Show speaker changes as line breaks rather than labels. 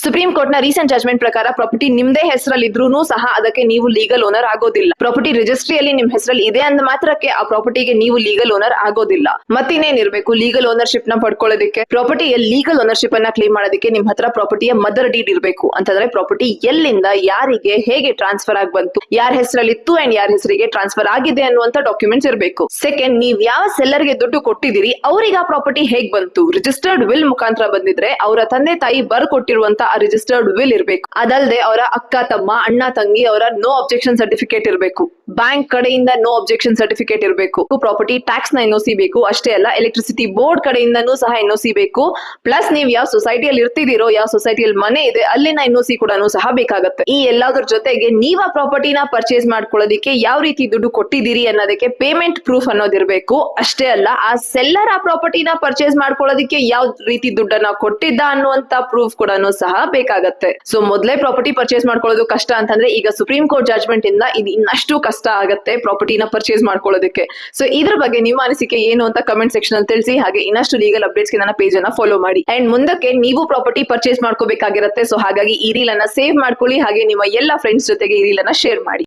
Supreme court ನ recent judgement ಪ್ರಕಾರ property ನಿಮ್ದೇ ಹೆಸರಲ್ಲಿ ಇದ್ರೂ ಸಹ ಅದಕ್ಕೆ ನೀವು ಲೀಗಲ್ ಓನರ್ ಆಗೋದಿಲ್ಲ. ಪ್ರಾಪರ್ಟಿ ರಿಜಿಸ್ಟ್ರಿಯಲ್ಲಿ ನಿಮ್ ಹೆಸರಲ್ಲಿ ಇದೆ ಅಂದ ಮಾತ್ರಕ್ಕೆ ಆ ಪ್ರಾಪರ್ಟಿಗೆ ನೀವು ಲೀಗಲ್ ಓನರ್ ಆಗೋದಿಲ್ಲ. ಮತ್ತಿನ್ನೇನ್ ಇರಬೇಕು ಲೀಗಲ್ ಓನರ್ಶಿಪ್ ನ ಪಡ್ಕೊಳ್ಳೋದಕ್ಕೆ? ಪ್ರಾಪರ್ಟಿಯ ಲೀಗಲ್ ಓನರ್ಶಿಪ್ ಅನ್ನ ಕ್ಲೇಮ್ ಮಾಡೋದಕ್ಕೆ ನಿಮ್ ಹತ್ರ ಪ್ರಾಪರ್ಟಿಯ ಮದರ್ ಡೀಡ್ ಇರಬೇಕು. ಅಂತಂದ್ರೆ ಪ್ರಾಪರ್ಟಿ ಎಲ್ಲಿಂದ ಯಾರಿಗೆ ಹೇಗೆ ಟ್ರಾನ್ಸ್ಫರ್ ಆಗಿ ಬಂತು, ಯಾರ ಹೆಸರಲ್ಲಿತ್ತು ಅಂಡ್ ಯಾರ ಹೆಸರಿಗೆ ಟ್ರಾನ್ಸ್ಫರ್ ಆಗಿದೆ ಅನ್ನುವಂತ ಡಾಕ್ಯುಮೆಂಟ್ಸ್ ಇರಬೇಕು. ಸೆಕೆಂಡ್, ನೀವ್ ಯಾವ ಸೆಲ್ಲರ್ ಗೆ ದುಡ್ಡು ಕೊಟ್ಟಿದ್ದೀರಿ ಅವ್ರಿಗೆ ಆ ಪ್ರಾಪರ್ಟಿ ಹೇಗ್ ಬಂತು? ರಿಜಿಸ್ಟರ್ಡ್ ವಿಲ್ ಮುಖಾಂತರ ಬಂದಿದ್ರೆ ಅವರ ತಂದೆ ತಾಯಿ ಬರ್ಕೊಟ್ಟಿರುವಂತ ರಿಜಿಸ್ಟರ್ಡ್ ವಿಲ್ ಇರಬೇಕು. ಅದಲ್ಲದೆ ಅವರ ಅಕ್ಕ ತಮ್ಮ ಅಣ್ಣ ತಂಗಿ ಅವರ ನೋ ಅಬ್ಜೆಕ್ಷನ್ ಸರ್ಟಿಫಿಕೇಟ್ ಇರಬೇಕು. ಬ್ಯಾಂಕ್ ಕಡೆಯಿಂದ ನೋ ಅಬ್ಜೆಕ್ಷನ್ ಸರ್ಟಿಫಿಕೇಟ್ ಇರಬೇಕು. ಪ್ರಾಪರ್ಟಿ ಟ್ಯಾಕ್ಸ್ ನ ಎನ್ಒಸಿ ಬೇಕು. ಅಷ್ಟೇ ಅಲ್ಲ, ಎಲೆಕ್ಟ್ರಿಸಿಟಿ ಬೋರ್ಡ್ ಕಡೆಯಿಂದನೂ ಸಹ ಎನ್ಒಸಿ ಬೇಕು. ಪ್ಲಸ್ ನೀವು ಯಾವ ಸೊಸೈಟಿಯಲ್ಲಿ ಇರ್ತಿದ್ದೀರೋ, ಯಾವ ಸೊಸೈಟಿಯಲ್ಲಿ ಮನೆ ಇದೆ ಅಲ್ಲಿನ ಎನ್ಒಸಿ ಕೂಡ ಸಹ ಬೇಕಾಗುತ್ತೆ. ಈ ಎಲ್ಲಾದ್ರ ಜೊತೆಗೆ ನೀವ್ ಆ ಪ್ರಾಪರ್ಟಿನ ಪರ್ಚೇಸ್ ಮಾಡ್ಕೊಳ್ಳೋದಿಕ್ಕೆ ಯಾವ ರೀತಿ ದುಡ್ಡು ಕೊಟ್ಟಿದ್ದೀರಿ ಅನ್ನೋದಕ್ಕೆ ಪೇಮೆಂಟ್ ಪ್ರೂಫ್ ಅನ್ನೋದಿರ್ಬೇಕು. ಅಷ್ಟೇ ಅಲ್ಲ, ಆ ಸೆಲ್ಲರ್ ಆ ಪ್ರಾಪರ್ಟಿನ ಪರ್ಚೇಸ್ ಮಾಡ್ಕೊಳ್ಳೋದಿಕ್ಕೆ ಯಾವ ರೀತಿ ದುಡ್ಡನ್ನ ಕೊಟ್ಟಿದ್ದ ಅನ್ನುವಂತ ಪ್ರೂಫ್ ಕೂಡ ಸಹ ಬೇಕಾಗತ್ತೆ. ಸೊ ಮೊದಲೇ ಪ್ರಾಪರ್ಟಿ ಪರ್ಚೇಸ್ ಮಾಡ್ಕೊಳ್ಳೋದು ಕಷ್ಟ ಅಂತಂದ್ರೆ ಈಗ ಸುಪ್ರೀಂ ಕೋರ್ಟ್ ಜಜ್ಮೆಂಟ್ ಇಂದ ಇದು ಇನ್ನಷ್ಟು ಕಷ್ಟ ಆಗತ್ತೆ ಪ್ರಾಪರ್ಟಿನ ಪರ್ಚೇಸ್ ಮಾಡ್ಕೊಳ್ಳೋದಕ್ಕೆ. ಸೊ ಇದ್ರ ಬಗ್ಗೆ ನಿಮ್ಮ ಅನಿಸಿಕೆ ಏನು ಅಂತ ಕಮೆಂಟ್ ಸೆಕ್ಷನ್ ಅಲ್ಲಿ ತಿಳಿಸಿ. ಹಾಗೆ ಇನ್ನಷ್ಟು ಲೀಗಲ್ ಅಪ್ಡೇಟ್ಸ್ ಗೆ ನನ್ನ ಪೇಜ್ ಅನ್ನ ಫಾಲೋ ಮಾಡಿ. ಅಂಡ್ ಮುಂದಕ್ಕೆ ನೀವು ಪ್ರಾಪರ್ಟಿ ಪರ್ಚೇಸ್ ಮಾಡ್ಕೋಬೇಕಾಗಿರುತ್ತೆ. ಸೊ ಹಾಗಾಗಿ ಈ ರೀಲ್ ಅನ್ನ ಸೇವ್ ಮಾಡ್ಕೊಳ್ಳಿ. ಹಾಗೆ ನಿಮ್ಮ ಎಲ್ಲ ಫ್ರೆಂಡ್ಸ್ ಜೊತೆಗೆ ಈ ರೀಲ್ ಅನ್ನ ಶೇರ್ ಮಾಡಿ.